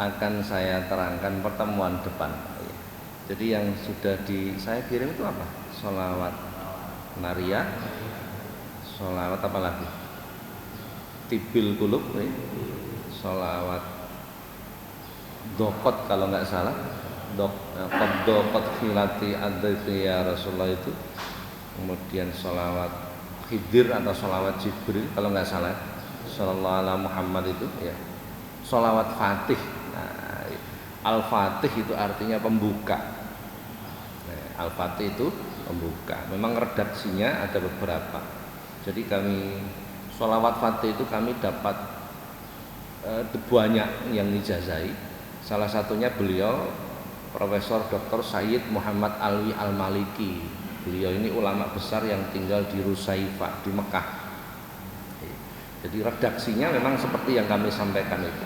akan saya terangkan pertemuan depan. Jadi yang sudah saya kirim itu apa? Sholawat Naria, sholawat apa lagi? Tibil Kulub, sholawat Dokot kalau nggak salah, Dokot Filati Adati ya Rasulullah itu. Kemudian sholawat Khidir atau sholawat Jibril kalau nggak salah, Shallallahu ala Muhammad itu ya sholawat Fatih. Nah, Al-Fatih itu artinya pembuka. Nah, Al-Fatih itu pembuka. Memang redaksinya ada beberapa. Jadi kami sholawat Fatih itu kami dapat banyak yang ijazahi. Salah satunya beliau Profesor Dr. Sayyid Muhammad Alwi Al-Maliki. Beliau ini ulama besar yang tinggal di Rusaifa di Mekah. Jadi redaksinya memang seperti yang kami sampaikan itu.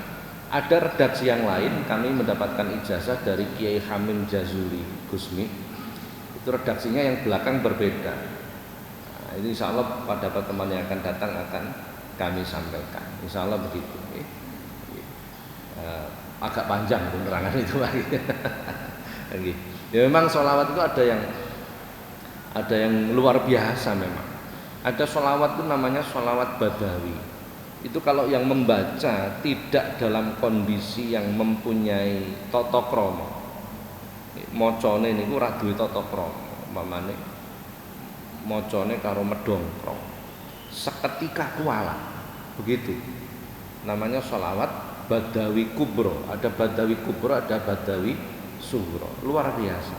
Ada redaksi yang lain kami mendapatkan ijazah dari Kiai Hamim Jazuli Gusmi. Itu redaksinya yang belakang berbeda. Nah, ini insya Allah pada pertemuan yang akan datang akan kami sampaikan. Insya Allah begitu. Agak panjang penerangan itu lagi. Ya memang sholawat itu ada yang luar biasa memang. Ada sholawat itu namanya sholawat badawi. Itu kalau yang membaca tidak dalam kondisi yang mempunyai tata krama. Macane niku ora duwe tata krama. Mamane macane karo medhongkrong. Seketika kuala. Begitu. Namanya sholawat badawi kubro. Ada badawi kubro, ada badawi sughra. Luar biasa.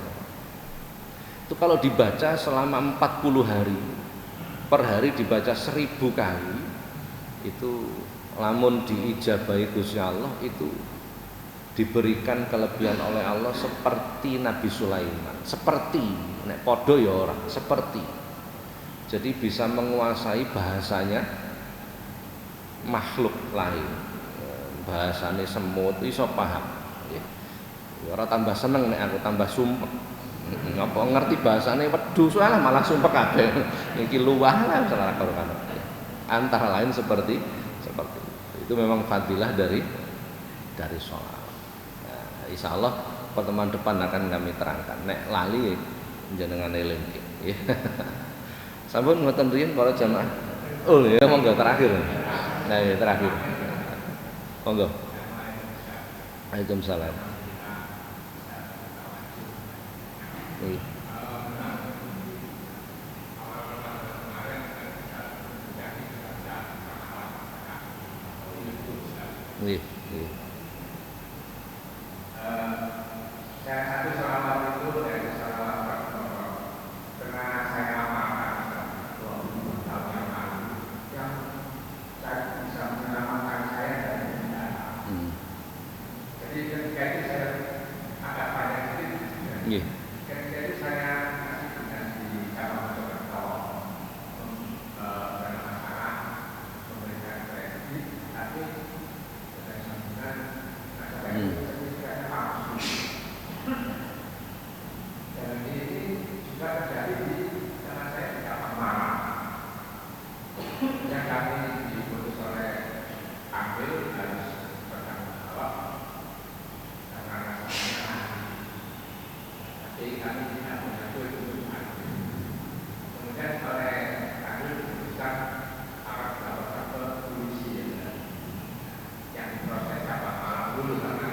Itu kalau dibaca selama 40 hari. Per hari dibaca 1000 kali, itu lamun diijabahi Gusti Allah itu diberikan kelebihan oleh Allah seperti Nabi Sulaiman. Seperti nek padha ya ora, seperti. Jadi bisa menguasai bahasanya makhluk lain. Bahasane semut iso paham. Ya ora tambah seneng nek aku tambah sumpek. Apa ngerti bahasane wedhu salah malah sumpek kabeh. Iki luwah lah salah karo-karo. Antara lain seperti itu memang fadilah dari sholat. Nah, insya Allah pertemuan depan akan kami terangkan. Nek lali jenengan eling nggih. Sampun ngoten riyen para jamaah. Oh ya monggo terakhir. Nah, ya, terakhir. Monggo. Waalaikumsalam. Iya. Iya, iya. Saya satu sholawat itu dari sholawat karena saya amalkan 20 tahun yang lalu yang saya bisa menyelamatkan saya dari bencana. Jadi ketika itu saya agak banyak sedikit. Iya. Ketika itu saya masih dengan di cabang Jakarta dalam masalah pemberian kredit, tapi dari sambungan ada sertifikatnya palsu. Dan ini juga terjadi di karena saya di cabang Malang yang kami diputus oleh ambil harus bertanggung jawab karena rasanya tapi kami tidak mengatur itu. Kemudian oleh kami diputuskan akan dilaporkan ke polisi yang diproses cabang Malang dulu karena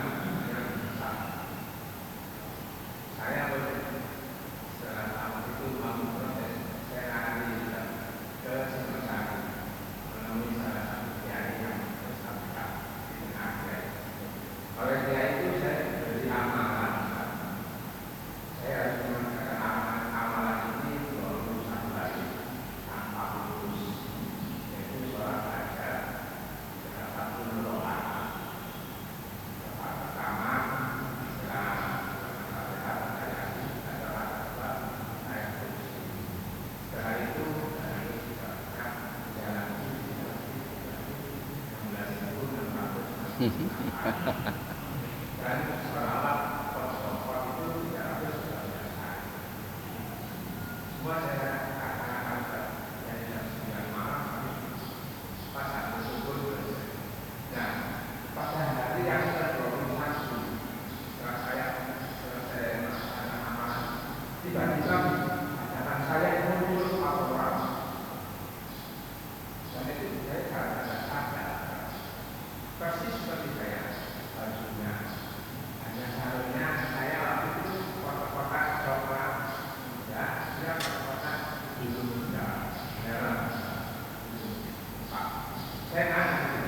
saya setelah tahun itu mampu proses saya lari ke Singosari menemui salah satu kiai yang bersangkutan di tengah kiai. Oleh dia itu saya beri amalan. Saya harus mengatakan amalan ini 21 hari tanpa putus, yaitu sholat hajat dengan 40 rakaat. Rakaat pertama setelah Al-Fatihah saya adalah ayat kursi. Setelah itu saya bersikap jalan 16.600 dan sholawat pokok itu 300 biasa. Semua saya katakan yang jam 9 malam pas aku syukur. Nah, pada hari yang ke-21 setelah saya selesai melaksanakan amalan, tiba-tiba hadapan saya muncul orang. Dan itu saya tidak sadar. Persis seperti saya bajunya. Hanya seharusnya saya waktu itu kotak-kotak coklat muda, dia kotak biru muda. Saya nanya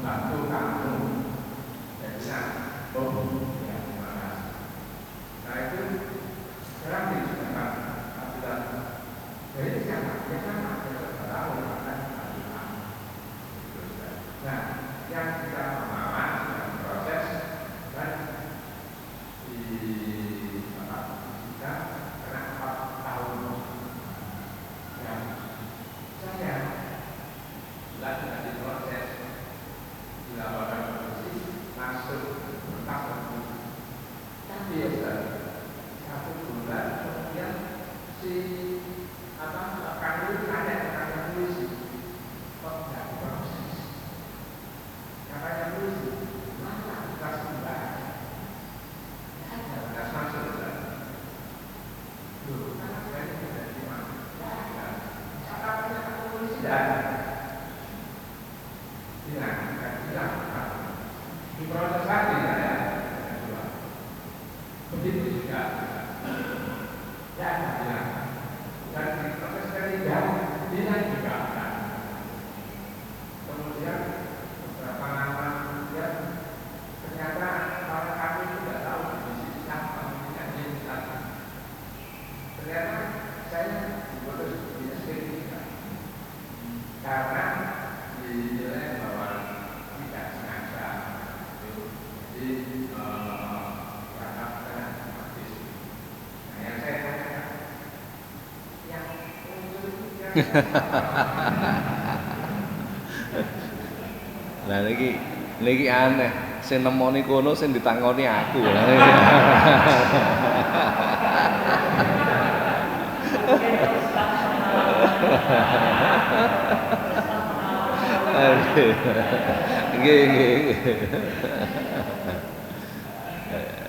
membantu kamu. Ya bisa. Oh, ya terima kasih. Nah itu sekarang diceritakan aturan dari siapa? Ya sama, ya tahu akan dilakukan. Nah, yang kita pemahaman dalam proses dan di kita karena 4 tahun yang saya sudah diproses dilakukan polisi masuk berkas tapi ya sudah 1 bulan kemudian si kandidat tanya kepada polisi kok nggak diproses katanya polisi mana berkas mbak ada berkas masuk kan dulu kan saya tidak di mana catatan polisi tidak bilang di proses lagi saya begitu juga ya bilang dan di proses ketiga dia juga kemudian beberapa lama kemudian ternyata para kami tidak tahu di sisi siapa yang diminta ternyata saya diputus di SK3 karena dinilai bahwa tidak sengaja di rangkap dan aktif. Nah yang saya tanyakan yang muncul Lah niki aneh, sing nemoni kono sing ditangoni aku. Nggih.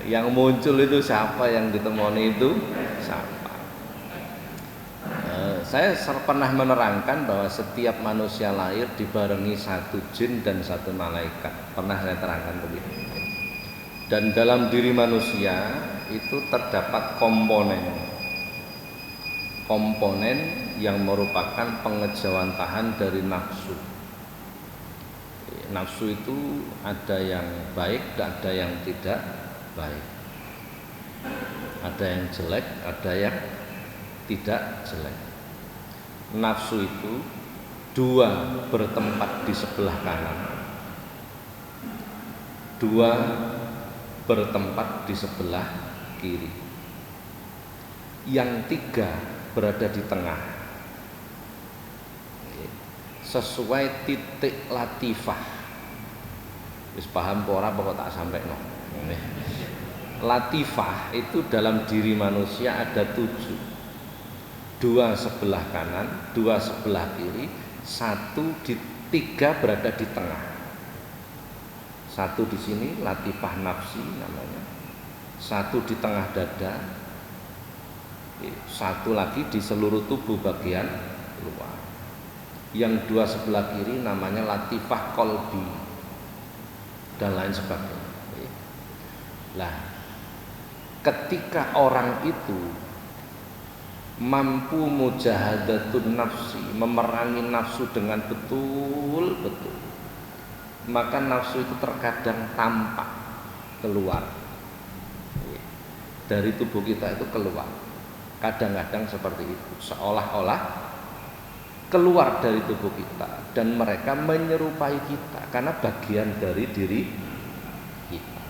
Yang muncul itu siapa, yang ditemoni itu siapa? Saya pernah menerangkan bahwa setiap manusia lahir dibarengi 1 jin dan 1 malaikat. Pernah saya terangkan begitu. Dan dalam diri manusia itu terdapat komponen yang merupakan pengejawantahan dari nafsu. Nafsu itu ada yang baik dan ada yang tidak baik. Ada yang jelek, ada yang tidak jelek. Nafsu itu 2 bertempat di sebelah kanan, 2 bertempat di sebelah kiri, yang 3 berada di tengah sesuai titik latifah. Wis paham ora pokok tak sampeno. Latifah itu dalam diri manusia ada 7. 2 sebelah kanan, 2 sebelah kiri, 3 berada di tengah. 1 di sini latifah nafsi namanya, 1 di tengah dada, 1 lagi di seluruh tubuh bagian luar. Yang 2 sebelah kiri namanya latifah kolbi dan lain sebagainya. Lah, ketika orang itu mampu mujahadatun nafsi, memerangi nafsu dengan betul-betul, maka nafsu itu terkadang tampak keluar dari tubuh kita, itu keluar. Kadang-kadang seperti itu, seolah-olah keluar dari tubuh kita dan mereka menyerupai kita karena bagian dari diri kita.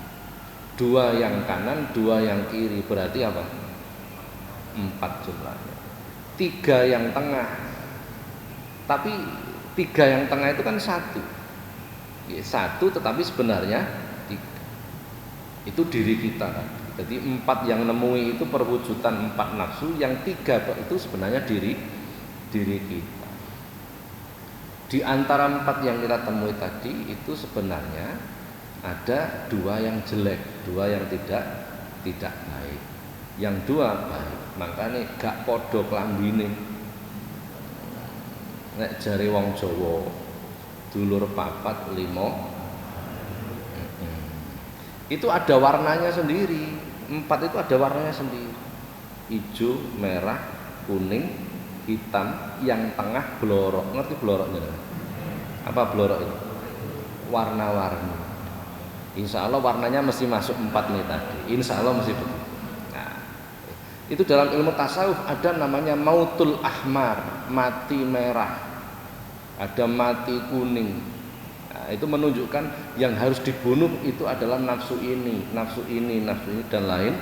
2 yang kanan, 2 yang kiri, berarti apa? 4 jumlahnya. 3 yang tengah. Tapi 3 yang tengah itu kan 1. 1 tetapi sebenarnya 3. Itu diri kita. Jadi 4 yang nemui itu perwujudan 4 nafsu, yang 3 itu sebenarnya diri kita. Di antara 4 yang kita temui tadi itu sebenarnya ada 2 yang jelek, 2 yang tidak baik. Yang 2 baik. Makanya gak podo klambine. Nek jare wong Jawa, dulur 4 5. Itu ada warnanya sendiri. 4 itu ada warnanya sendiri. Hijau, merah, kuning, hitam, yang tengah blorok. Ngerti blorok jenengan? Apa blorok itu? warna-warni. Insya Allah warnanya mesti masuk 4 nih tadi. Insya Allah mesti begitu. Nah, itu dalam ilmu tasawuf ada namanya mautul ahmar, mati merah, ada mati kuning. Nah, itu menunjukkan yang harus dibunuh itu adalah nafsu ini, nafsu ini, nafsu ini dan lain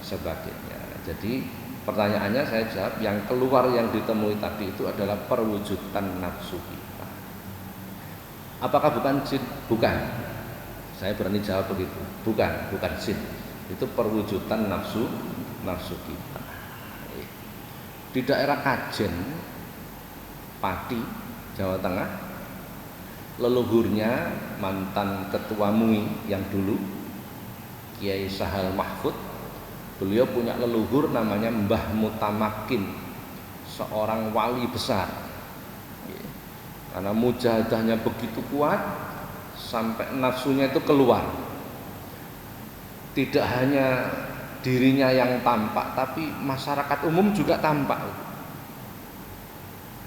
sebagainya. Jadi pertanyaannya saya jawab, yang keluar yang ditemui tadi itu adalah perwujudan nafsu kita. Apakah bukan jin? Bukan. Saya berani jawab begitu. Bukan jin. Itu perwujudan nafsu kita. Di daerah Kajen, Pati, Jawa Tengah, leluhurnya mantan ketua MUI yang dulu, Kiai Sahal Mahfud, beliau punya leluhur namanya Mbah Mutamakin, seorang wali besar. Karena mujahadahnya begitu kuat sampai nafsunya itu keluar. Tidak hanya dirinya yang tampak, tapi masyarakat umum juga tampak.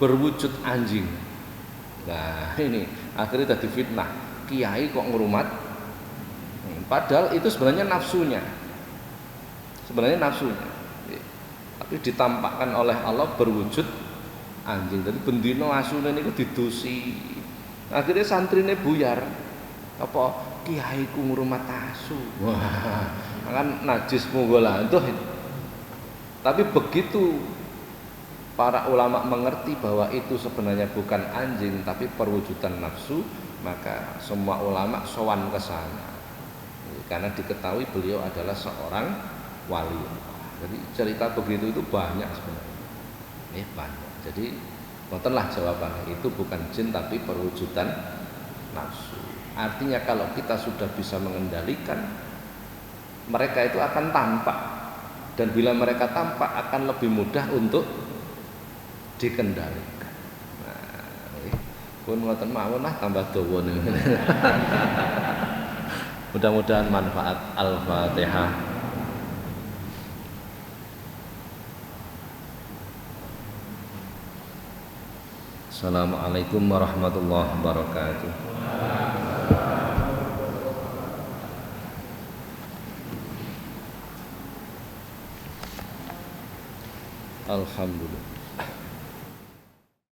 Berwujud anjing. Nah ini akhirnya jadi fitnah. Kiai kok ngerumat? Padahal itu sebenarnya nafsunya. Tapi ditampakkan oleh Allah berwujud anjing. Jadi bendino asune niku didusi. Akhirnya santrine buyar. Apa kiai ku ngrumat asu. Wah, kan najis monggolah itu. Tapi begitu para ulama mengerti bahwa itu sebenarnya bukan anjing tapi perwujudan nafsu, maka semua ulama sowan ke sana. Karena diketahui beliau adalah seorang wali. Jadi cerita begitu itu banyak sebenarnya. Banyak. Jadi ngotenlah jawabannya, itu bukan jin tapi perwujudan nafsu. Artinya kalau kita sudah bisa mengendalikan, mereka itu akan tampak, dan bila mereka tampak akan lebih mudah untuk dikendalikan. Nah, pun ngoten mawon lah tambah dawa niku. Mudah-mudahan manfaat. Al-Fatihah. Assalamualaikum warahmatullahi wabarakatuh. Alhamdulillah.